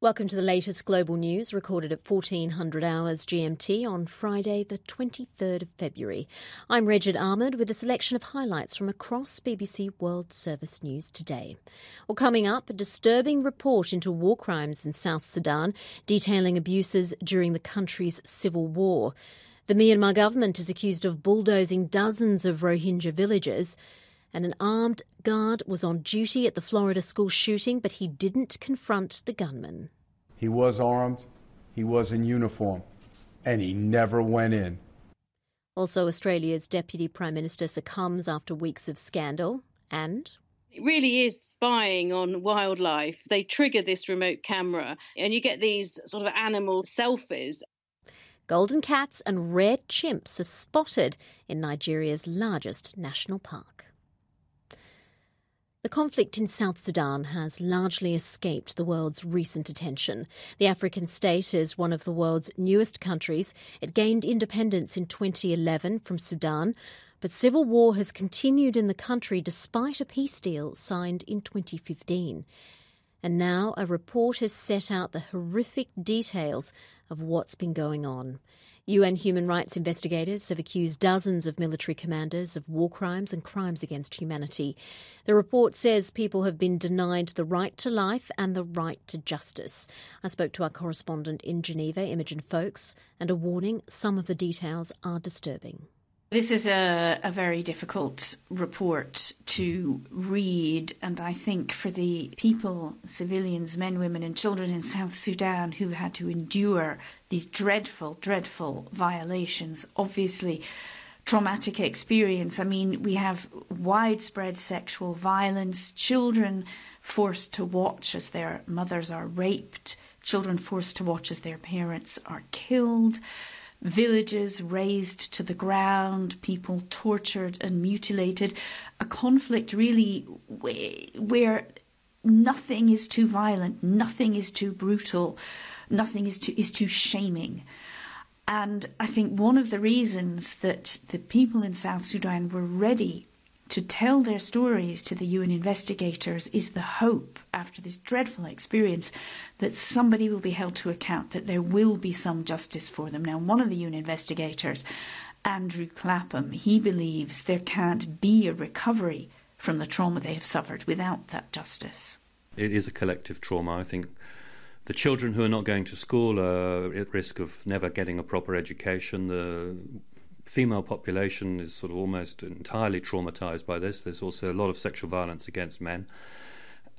Welcome to the latest global news recorded at 1400 hours GMT on Friday the 23rd of February. I'm Regid Ahmed with a selection of highlights from across BBC World Service News today. Well, coming up, a disturbing report into war crimes in South Sudan detailing abuses during the country's civil war. The Myanmar government is accused of bulldozing dozens of Rohingya villages. And an armed guard was on duty at the Florida school shooting, but he didn't confront the gunman. He was armed, he was in uniform, and he never went in. Also, Australia's Deputy Prime Minister succumbs after weeks of scandal, and it really is spying on wildlife. They trigger this remote camera, and you get these sort of animal selfies. Golden cats and rare chimps are spotted in Nigeria's largest national park. The conflict in South Sudan has largely escaped the world's recent attention. The African state is one of the world's newest countries. It gained independence in 2011 from Sudan, but civil war has continued in the country despite a peace deal signed in 2015. And now a report has set out the horrific details of what's been going on. UN human rights investigators have accused dozens of military commanders of war crimes and crimes against humanity. The report says people have been denied the right to life and the right to justice. I spoke to our correspondent in Geneva, Imogen Folks, and a warning: some of the details are disturbing. This is a very difficult report to read, and I think for the people, civilians, men, women and children in South Sudan who had to endure these dreadful, dreadful violations, obviously traumatic experience. I mean, we have widespread sexual violence, children forced to watch as their mothers are raped, children forced to watch as their parents are killed, villages razed to the ground, people tortured and mutilated, a conflict really where nothing is too violent, nothing is too brutal, nothing is too shaming. And I think one of the reasons that the people in South Sudan were ready to tell their stories to the UN investigators is the hope, after this dreadful experience, that somebody will be held to account, that there will be some justice for them. Now, one of the UN investigators, Andrew Clapham, he believes there can't be a recovery from the trauma they have suffered without that justice. It is a collective trauma. I think the children who are not going to school are at risk of never getting a proper education. The female population is sort of almost entirely traumatised by this. There's also a lot of sexual violence against men.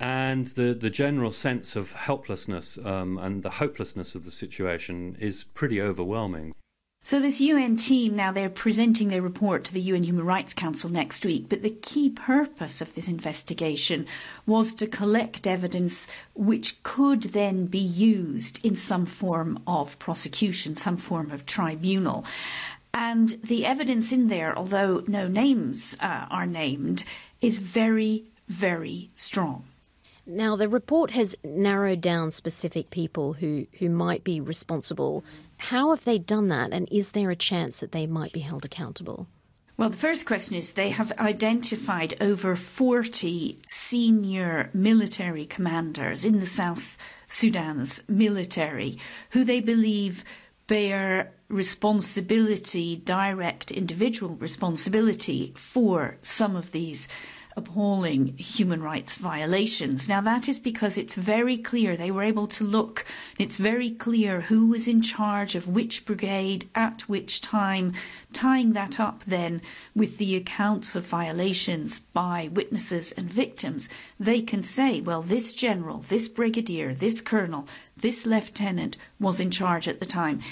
And the general sense of helplessness and the hopelessness of the situation is pretty overwhelming. So this UN team, now they're presenting their report to the UN Human Rights Council next week, but the key purpose of this investigation was to collect evidence which could then be used in some form of prosecution, some form of tribunal. And the evidence in there, although no names are named, is very, very strong. Now, the report has narrowed down specific people who might be responsible. How have they done that, and is there a chance that they might be held accountable? Well, the first question is they have identified over 40 senior military commanders in the South Sudan's military who they believe bear responsibility, direct individual responsibility for some of these appalling human rights violations. Now, that is because it's very clear, they were able to look, it's very clear who was in charge of which brigade at which time, tying that up then with the accounts of violations by witnesses and victims. They can say, well, this general, this brigadier, this colonel, this lieutenant was in charge at the time.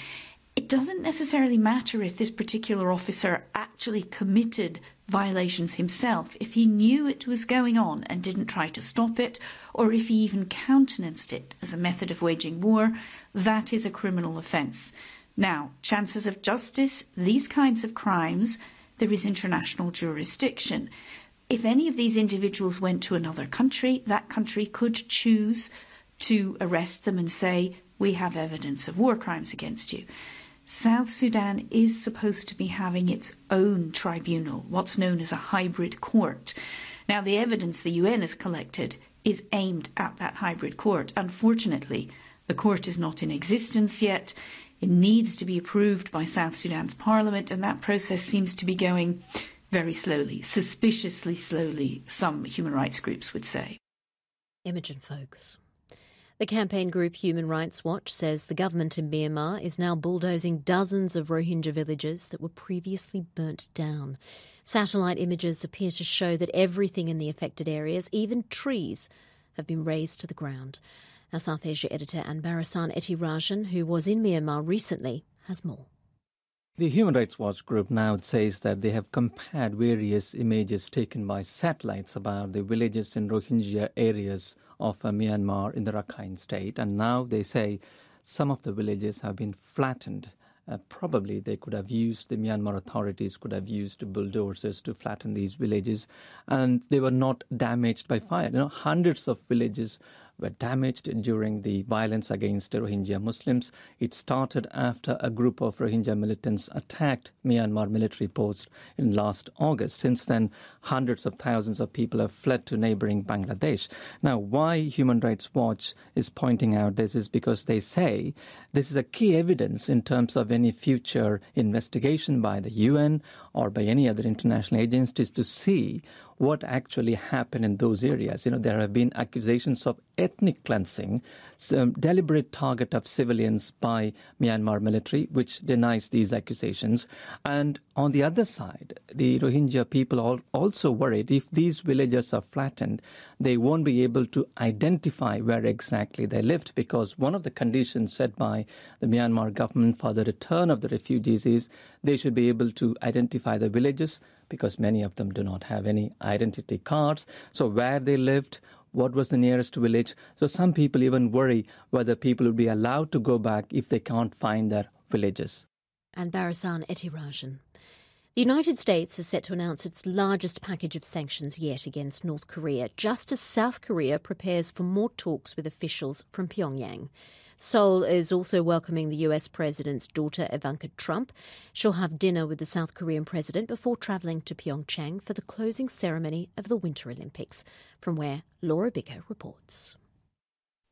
It doesn't necessarily matter if this particular officer actually committed violations himself, if he knew it was going on and didn't try to stop it, or if he even countenanced it as a method of waging war, that is a criminal offence. Now, chances of justice, these kinds of crimes, there is international jurisdiction. If any of these individuals went to another country, that country could choose to arrest them and say, we have evidence of war crimes against you. South Sudan is supposed to be having its own tribunal, what's known as a hybrid court. Now, the evidence the UN has collected is aimed at that hybrid court. Unfortunately, The court is not in existence yet. It needs to be approved by South Sudan's parliament, and that process seems to be going very slowly, suspiciously slowly, some human rights groups would say. Imogen Folks. The campaign group Human Rights Watch says the government in Myanmar is now bulldozing dozens of Rohingya villages that were previously burnt down. Satellite images appear to show that everything in the affected areas, even trees, have been razed to the ground. Our South Asia editor Anbarasan Etirajan, who was in Myanmar recently, has more. The Human Rights Watch group now says that they have compared various images taken by satellites about the villages in Rohingya areas of Myanmar in the Rakhine state, and now they say some of the villages have been flattened. Probably the Myanmar authorities could have used bulldozers to flatten these villages, and they were not damaged by fire. Hundreds of villages were damaged during the violence against the Rohingya Muslims. It started after a group of Rohingya militants attacked Myanmar military posts in last August. Since then, hundreds of thousands of people have fled to neighboring Bangladesh. Now, why Human Rights Watch is pointing out this is because they say this is a key evidence in terms of any future investigation by the UN or by any other international agencies to see what actually happened in those areas. There have been accusations of ethnic cleansing, some deliberate target of civilians by Myanmar military, which denies these accusations. And on the other side, the Rohingya people are also worried if these villages are flattened, they won't be able to identify where exactly they lived, because one of the conditions set by the Myanmar government for the return of the refugees is they should be able to identify the villages, because many of them do not have any identity cards. So where they lived, what was the nearest village. So some people even worry whether people will be allowed to go back if they can't find their villages. And Barasan Etirajan. The United States is set to announce its largest package of sanctions yet against North Korea, just as South Korea prepares for more talks with officials from Pyongyang. Seoul is also welcoming the US President's daughter, Ivanka Trump. She'll have dinner with the South Korean president before travelling to Pyeongchang for the closing ceremony of the Winter Olympics, from where Laura Bicker reports.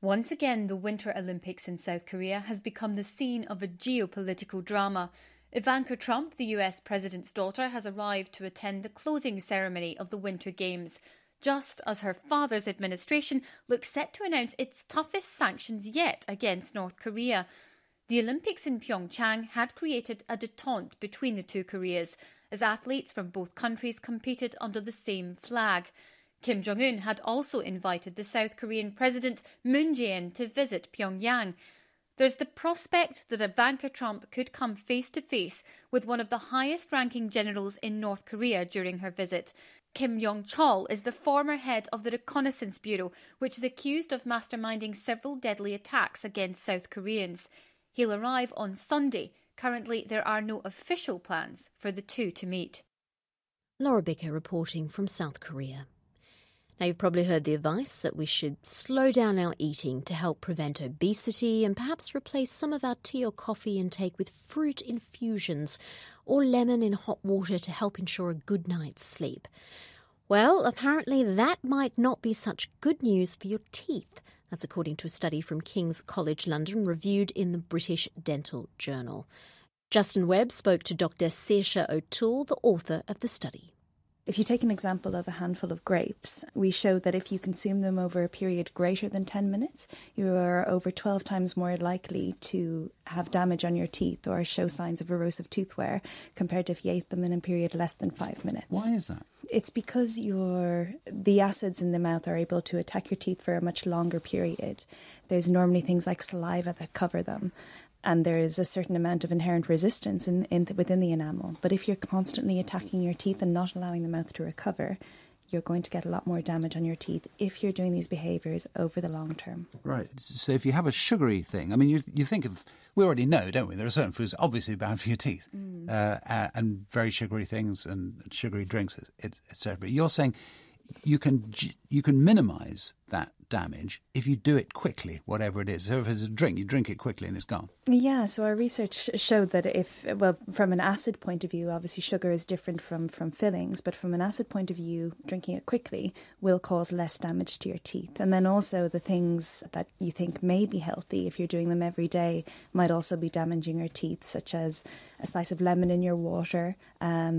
Once again, the Winter Olympics in South Korea has become the scene of a geopolitical drama. Ivanka Trump, the US President's daughter, has arrived to attend the closing ceremony of the Winter Games, just as her father's administration looks set to announce its toughest sanctions yet against North Korea. The Olympics in Pyeongchang had created a détente between the two Koreas, as athletes from both countries competed under the same flag. Kim Jong-un had also invited the South Korean President Moon Jae-in to visit Pyongyang. There's the prospect that Ivanka Trump could come face-to-face with one of the highest-ranking generals in North Korea during her visit. Kim Yong-chol is the former head of the Reconnaissance Bureau, which is accused of masterminding several deadly attacks against South Koreans. He'll arrive on Sunday. Currently, there are no official plans for the two to meet. Laura Bicker reporting from South Korea. Now, you've probably heard the advice that we should slow down our eating to help prevent obesity and perhaps replace some of our tea or coffee intake with fruit infusions or lemon in hot water to help ensure a good night's sleep. Well, apparently that might not be such good news for your teeth. That's according to a study from King's College London reviewed in the British Dental Journal. Justin Webb spoke to Dr. Saoirse O'Toole, the author of the study. If you take an example of a handful of grapes, we showed that if you consume them over a period greater than 10 minutes, you are over 12 times more likely to have damage on your teeth or show signs of erosive tooth wear compared to if you ate them in a period less than 5 minutes. Why is that? It's because the acids in the mouth are able to attack your teeth for a much longer period. There's normally things like saliva that cover them. And there is a certain amount of inherent resistance within the enamel. But if you're constantly attacking your teeth and not allowing the mouth to recover, you're going to get a lot more damage on your teeth if you're doing these behaviours over the long term. Right. So if you have a sugary thing, I mean, you think of, we already know, don't we? There are certain foods obviously bad for your teeth, and very sugary things and sugary drinks, etc. But you're saying you can you can minimise that damage if you do it quickly, whatever it is. So if it's a drink, you drink it quickly and it's gone. Yeah, so our research showed that from an acid point of view, obviously sugar is different from fillings, but from an acid point of view, drinking it quickly will cause less damage to your teeth. And then also the things that you think may be healthy, if you're doing them every day, might also be damaging your teeth, such as a slice of lemon in your water,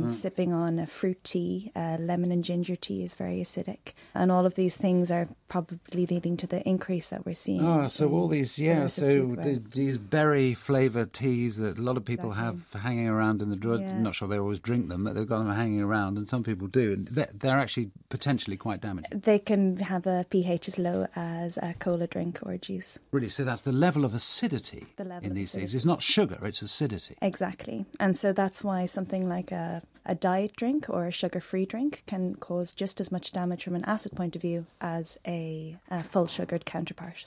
sipping on a fruit tea. Lemon and ginger tea is very acidic. And all of these things are probably leading to the increase that we're seeing. Oh, so all these, these berry-flavoured teas that a lot of people have hanging around in the drawer. I'm not sure they always drink them, but they've got them hanging around, and some people do. And they're actually potentially quite damaging. They can have a pH as low as a cola drink or juice. Really? So that's the level of acidity in these things. It's not sugar, it's acidity. Exactly. And so that's why something like a diet drink or a sugar-free drink can cause just as much damage from an acid point of view as a full-sugared counterpart.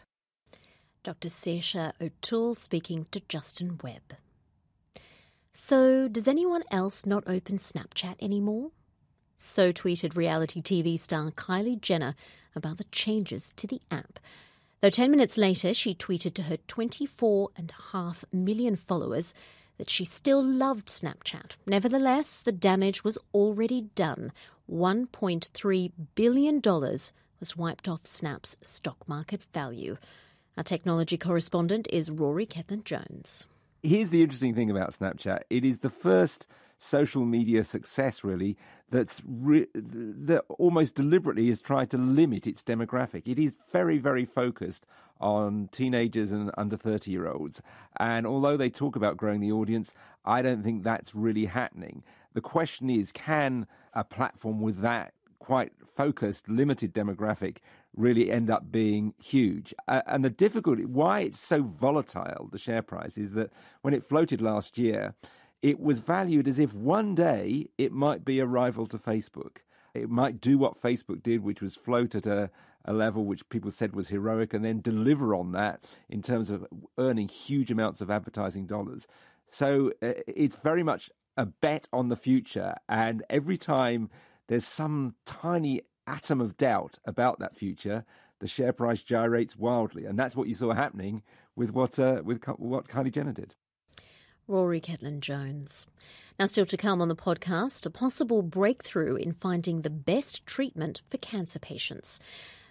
Dr. Saoirse O'Toole speaking to Justin Webb. So, does anyone else not open Snapchat anymore? So tweeted reality TV star Kylie Jenner about the changes to the app. Though 10 minutes later she tweeted to her 24.5 million followers that she still loved Snapchat. Nevertheless, the damage was already done. $1.3 billion was wiped off Snap's stock market value. Our technology correspondent is Rory Ketland-Jones. Here's the interesting thing about Snapchat. It is the first social media success, really, that almost deliberately has tried to limit its demographic. It is very, very focused on teenagers and under 30-year-olds. And although they talk about growing the audience, I don't think that's really happening. The question is, can a platform with that quite focused, limited demographic really end up being huge? And the difficulty, why it's so volatile, the share price, is that when it floated last year, it was valued as if one day it might be a rival to Facebook. It might do what Facebook did, which was float at a level which people said was heroic, and then deliver on that in terms of earning huge amounts of advertising dollars. So it's very much a bet on the future, and every time there's some tiny atom of doubt about that future, the share price gyrates wildly. And that's what you saw happening with what Kylie Jenner did. Rory Ketland-Jones. Now, still to come on the podcast, a possible breakthrough in finding the best treatment for cancer patients.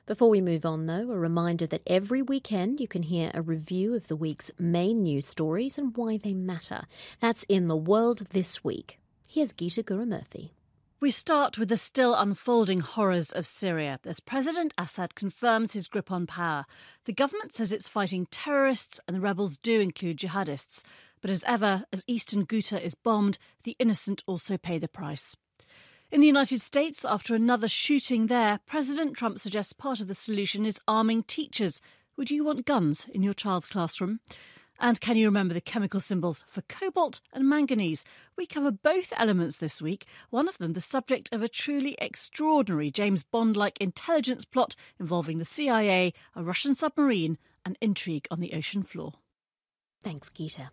Before we move on, though, a reminder that every weekend you can hear a review of the week's main news stories and why they matter. That's in The World This Week. Here's Geeta Gurumurthy. We start with the still unfolding horrors of Syria as President Assad confirms his grip on power. The government says it's fighting terrorists and the rebels do include jihadists. But as ever, as eastern Ghouta is bombed, the innocent also pay the price. In the United States, after another shooting there, President Trump suggests part of the solution is arming teachers. Would you want guns in your child's classroom? And can you remember the chemical symbols for cobalt and manganese? We cover both elements this week, one of them the subject of a truly extraordinary James Bond-like intelligence plot involving the CIA, a Russian submarine, and intrigue on the ocean floor. Thanks, Geeta.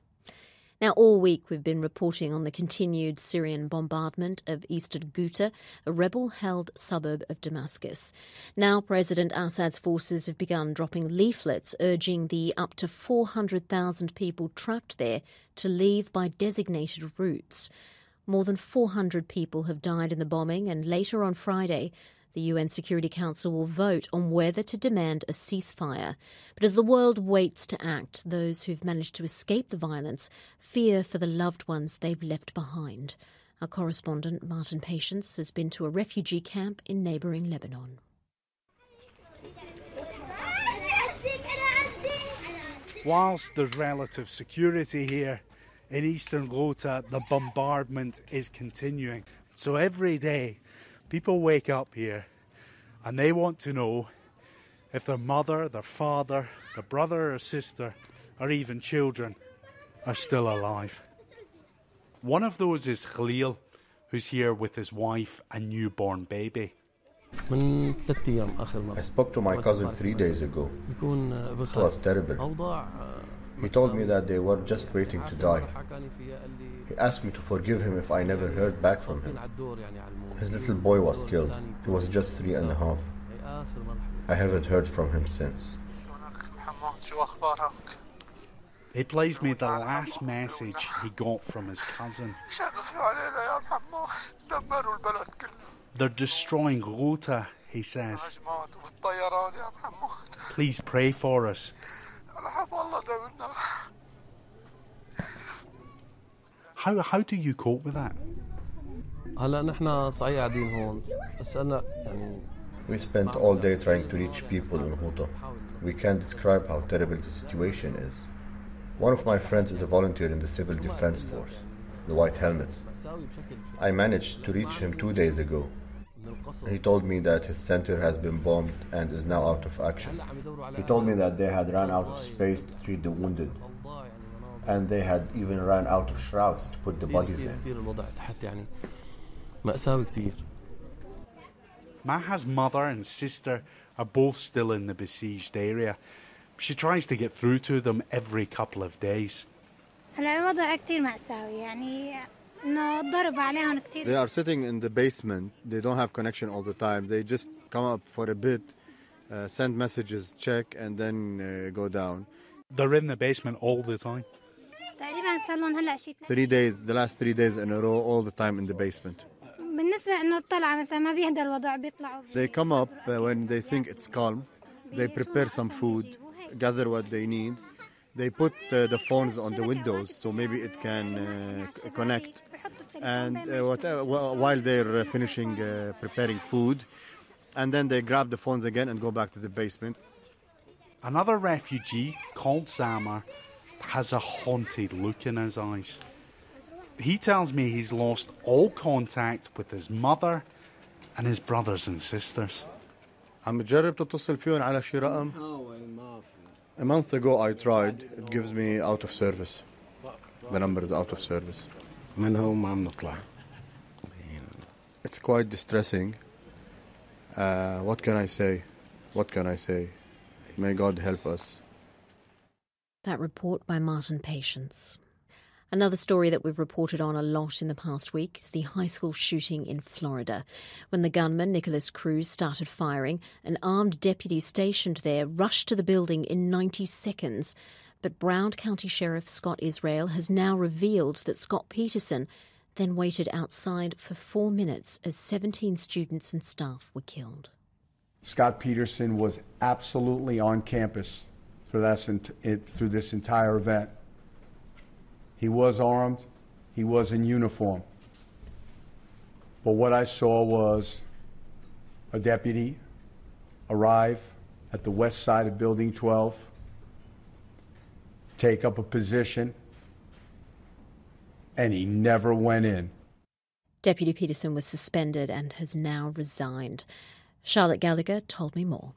Now, all week we've been reporting on the continued Syrian bombardment of eastern Ghouta, a rebel-held suburb of Damascus. Now, President Assad's forces have begun dropping leaflets urging the up to 400,000 people trapped there to leave by designated routes. More than 400 people have died in the bombing, and later on Friday, the UN Security Council will vote on whether to demand a ceasefire. But as the world waits to act, those who've managed to escape the violence fear for the loved ones they've left behind. Our correspondent, Martin Patience, has been to a refugee camp in neighbouring Lebanon. Whilst there's relative security here, in eastern Ghouta, the bombardment is continuing. So every day, people wake up here and they want to know if their mother, their father, their brother or sister, or even children are still alive. One of those is Khalil, who's here with his wife and newborn baby. I spoke to my cousin 3 days ago. It was terrible. He told me that they were just waiting to die. He asked me to forgive him if I never heard back from him. His little boy was killed. He was just 3.5. I haven't heard from him since. It plays me the last message he got from his cousin. They're destroying Ghouta, he says. Please pray for us. How do you cope with that? We spent all day trying to reach people in Ghouta. We can't describe how terrible the situation is. One of my friends is a volunteer in the Civil Defense Force, the White Helmets. I managed to reach him 2 days ago. He told me that his center has been bombed and is now out of action. He told me that they had run out of space to treat the wounded, and they had even run out of shrouds to put the bodies in. Maha's mother and sister are both still in the besieged area. She tries to get through to them every couple of days. They are sitting in the basement. They don't have connection all the time. They just come up for a bit, send messages, check, and then go down. They're in the basement all the time. 3 days, the last 3 days in a row, all the time in the basement. They come up when they think it's calm. They prepare some food, gather what they need. They put the phones on the windows so maybe it can connect. And while they're finishing preparing food, and then they grab the phones again and go back to the basement. Another refugee called Samar has a haunted look in his eyes. He tells me he's lost all contact with his mother and his brothers and sisters. عم تجرب تتصل فيهم على شي رقم؟ A month ago I tried. It gives me out of service. The number is out of service. It's quite distressing. What can I say? What can I say? May God help us. That report by Martin Patience. Another story that we've reported on a lot in the past week is the high school shooting in Florida. When the gunman, Nicholas Cruz, started firing, an armed deputy stationed there rushed to the building in 90 seconds. But Broward County Sheriff Scott Israel has now revealed that Scott Peterson then waited outside for 4 minutes as 17 students and staff were killed. Scott Peterson was absolutely on campus through this entire event. He was armed, he was in uniform. But what I saw was a deputy arrive at the west side of Building 12, take up a position, and he never went in. Deputy Peterson was suspended and has now resigned. Charlotte Gallagher told me more.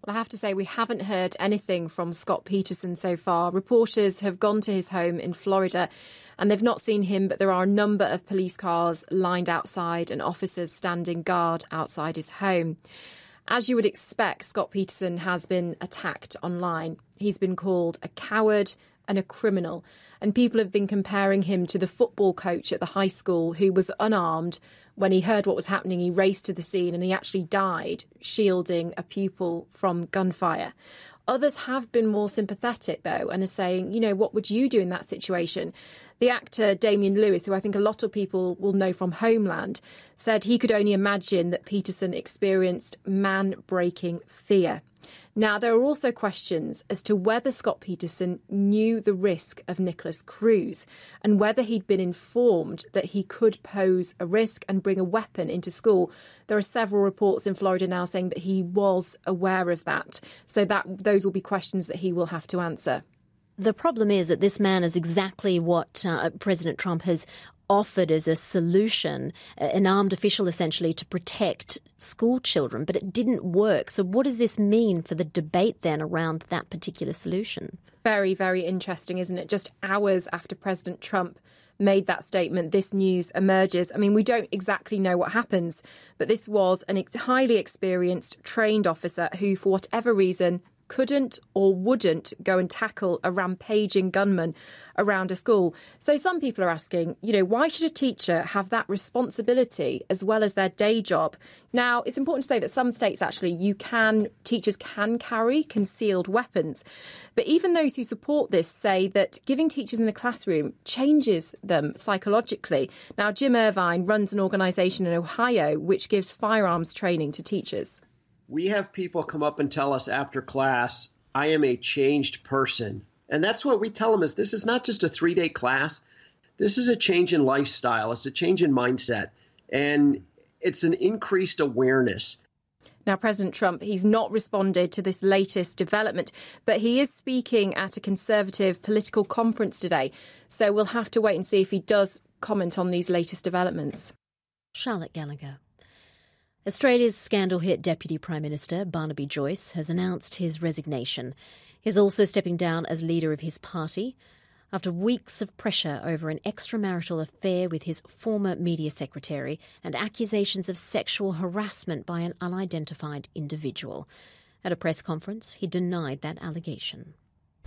Well, I have to say we haven't heard anything from Scott Peterson so far. Reporters have gone to his home in Florida and they've not seen him, but there are a number of police cars lined outside and officers standing guard outside his home. As you would expect, Scott Peterson has been attacked online. He's been called a coward and a criminal, and people have been comparing him to the football coach at the high school who was unarmed. When he heard what was happening, he raced to the scene and he actually died, shielding a pupil from gunfire. Others have been more sympathetic, though, and are saying, you know, what would you do in that situation? The actor Damian Lewis, who I think a lot of people will know from Homeland, said he could only imagine that Peterson experienced man-breaking fear. Now, there are also questions as to whether Scott Peterson knew the risk of Nicholas Cruz and whether he'd been informed that he could pose a risk and bring a weapon into school. There are several reports in Florida now saying that he was aware of that. So those will be questions that he will have to answer. The problem is that this man is exactly what President Trump has offered as a solution, an armed official essentially to protect school children, but it didn't work. So what does this mean for the debate then around that particular solution? Very, very interesting, isn't it? Just hours after President Trump made that statement, this news emerges. I mean, we don't exactly know what happens, but this was a highly experienced, trained officer who, for whatever reason, couldn't or wouldn't go and tackle a rampaging gunman around a school. So some people are asking, why should a teacher have that responsibility as well as their day job? Now, it's important to say that some states actually teachers can carry concealed weapons. But even those who support this say that giving teachers in the classroom changes them psychologically. Now, Jim Irvine runs an organisation in Ohio which gives firearms training to teachers. We have people come up and tell us after class, I am a changed person. And that's what we tell them is this is not just a 3-day class. This is a change in lifestyle. It's a change in mindset. And it's an increased awareness. Now, President Trump, he's not responded to this latest development, but he is speaking at a Conservative political conference today. So we'll have to wait and see if he does comment on these latest developments. Charlotte Gallagher. Australia's scandal-hit Deputy Prime Minister Barnaby Joyce has announced his resignation. He's also stepping down as leader of his party after weeks of pressure over an extramarital affair with his former media secretary and accusations of sexual harassment by an unidentified individual. At a press conference, he denied that allegation.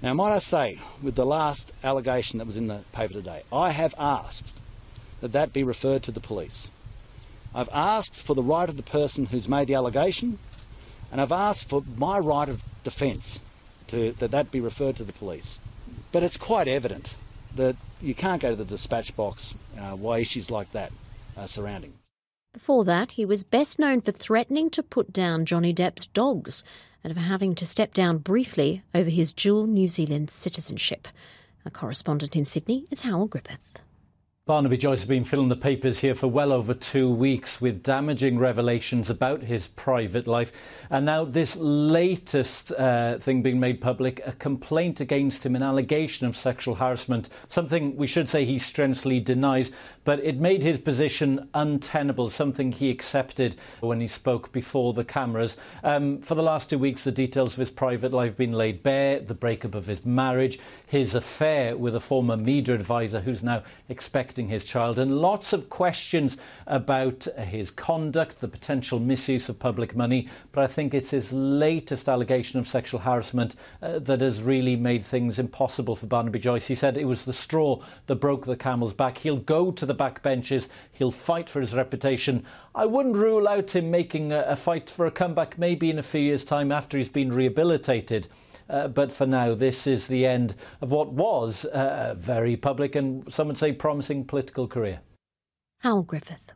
Now, might I say, with the last allegation that was in the paper today, I have asked that be referred to the police. I've asked for the right of the person who's made the allegation, and I've asked for my right of defence that be referred to the police. But it's quite evident that you can't go to the dispatch box while issues like that are surrounding. Before that, he was best known for threatening to put down Johnny Depp's dogs and for having to step down briefly over his dual New Zealand citizenship. Our correspondent in Sydney is Howell Griffith. Barnaby Joyce has been filling the papers here for well over 2 weeks with damaging revelations about his private life. And now this latest thing being made public, a complaint against him, an allegation of sexual harassment, something we should say he strenuously denies, but it made his position untenable, something he accepted when he spoke before the cameras. For the last 2 weeks, the details of his private life have been laid bare, the breakup of his marriage, his affair with a former media advisor who's now expecting his child, and lots of questions about his conduct, the potential misuse of public money. But I think it's his latest allegation of sexual harassment that has really made things impossible for Barnaby Joyce. He said it was the straw that broke the camel's back. He'll go to the back benches. He'll fight for his reputation. I wouldn't rule out him making a fight for a comeback maybe in a few years' time after he's been rehabilitated. But for now, this is the end of what was a very public and some would say promising political career. Howell Griffith.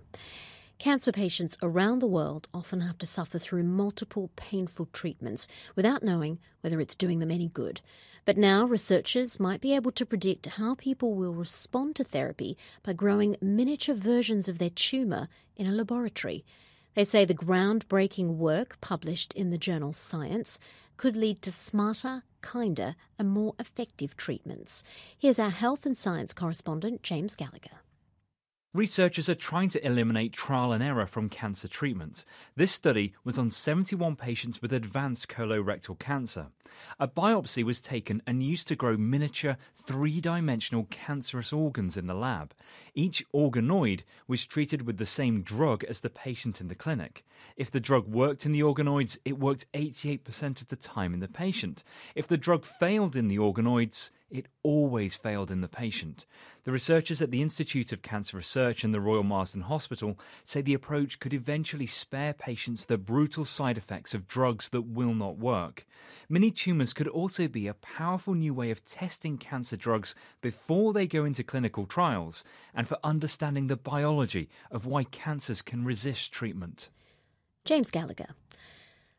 Cancer patients around the world often have to suffer through multiple painful treatments without knowing whether it's doing them any good. But now researchers might be able to predict how people will respond to therapy by growing miniature versions of their tumour in a laboratory. They say the groundbreaking work published in the journal Science could lead to smarter, kinder and more effective treatments. Here's our health and science correspondent, James Gallagher. Researchers are trying to eliminate trial and error from cancer treatment. This study was on 71 patients with advanced colorectal cancer. A biopsy was taken and used to grow miniature, three-dimensional cancerous organs in the lab. Each organoid was treated with the same drug as the patient in the clinic. If the drug worked in the organoids, it worked 88% of the time in the patient. If the drug failed in the organoids, it always failed in the patient. The researchers at the Institute of Cancer Research and the Royal Marsden Hospital say the approach could eventually spare patients the brutal side effects of drugs that will not work. Mini tumours could also be a powerful new way of testing cancer drugs before they go into clinical trials and for understanding the biology of why cancers can resist treatment. James Gallagher.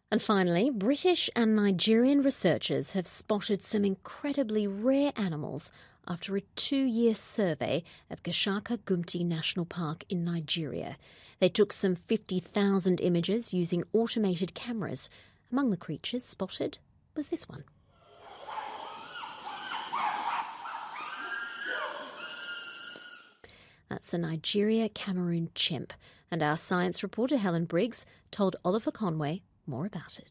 And finally, British and Nigerian researchers have spotted some incredibly rare animals after a 2-year survey of Gashaka Gumti National Park in Nigeria. They took some 50,000 images using automated cameras. Among the creatures spotted was this one. That's the Nigeria-Cameroon chimp. And our science reporter Helen Briggs told Oliver Conway more about it.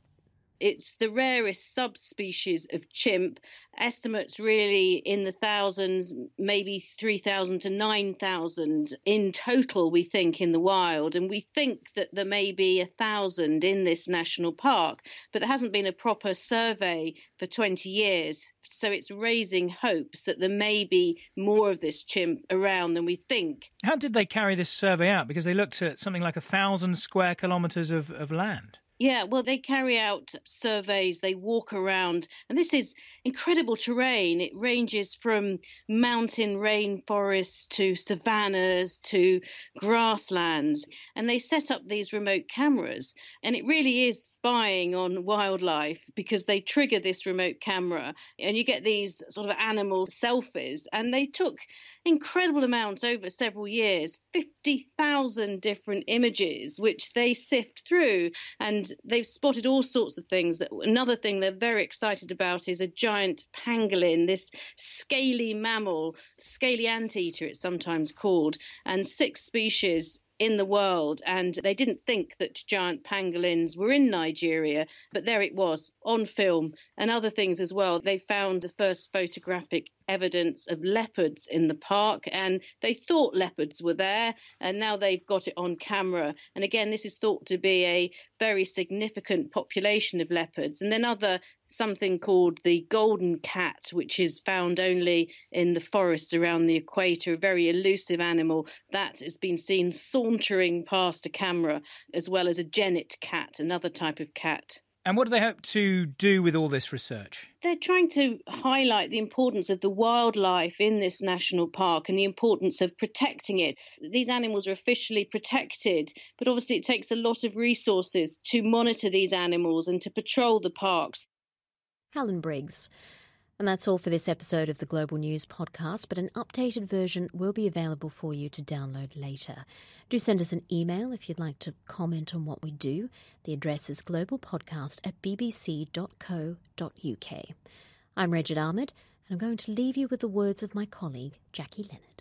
It's the rarest subspecies of chimp. Estimates really in the thousands, maybe 3,000 to 9,000 in total, we think, in the wild. And we think that there may be 1,000 in this national park, but there hasn't been a proper survey for 20 years. So it's raising hopes that there may be more of this chimp around than we think. How did they carry this survey out? Because they looked at something like 1,000 square kilometres of land. Yeah, well, they carry out surveys, they walk around, and this is incredible terrain. It ranges from mountain rainforests to savannas to grasslands, and they set up these remote cameras, and it really is spying on wildlife because they trigger this remote camera, and you get these sort of animal selfies, and they took incredible amounts over several years, 50,000 different images, which they sift through, and they've spotted all sorts of things. Another thing they're very excited about is a giant pangolin, this scaly mammal, scaly anteater it's sometimes called, and 6 species in the world. And they didn't think that giant pangolins were in Nigeria, but there it was on film. And other things as well. They found the first photographic evidence of leopards in the park, and they thought leopards were there, and now they've got it on camera. And again, this is thought to be a very significant population of leopards. And then something called the golden cat, which is found only in the forests around the equator, a very elusive animal that has been seen sauntering past a camera, as well as a genet cat, another type of cat. And what do they hope to do with all this research? They're trying to highlight the importance of the wildlife in this national park and the importance of protecting it. These animals are officially protected, but obviously it takes a lot of resources to monitor these animals and to patrol the parks. Helen Briggs. And that's all for this episode of the Global News Podcast, but an updated version will be available for you to download later. Do send us an email if you'd like to comment on what we do. The address is globalpodcast@bbc.co.uk. I'm Regid Ahmed, and I'm going to leave you with the words of my colleague, Jackie Leonard.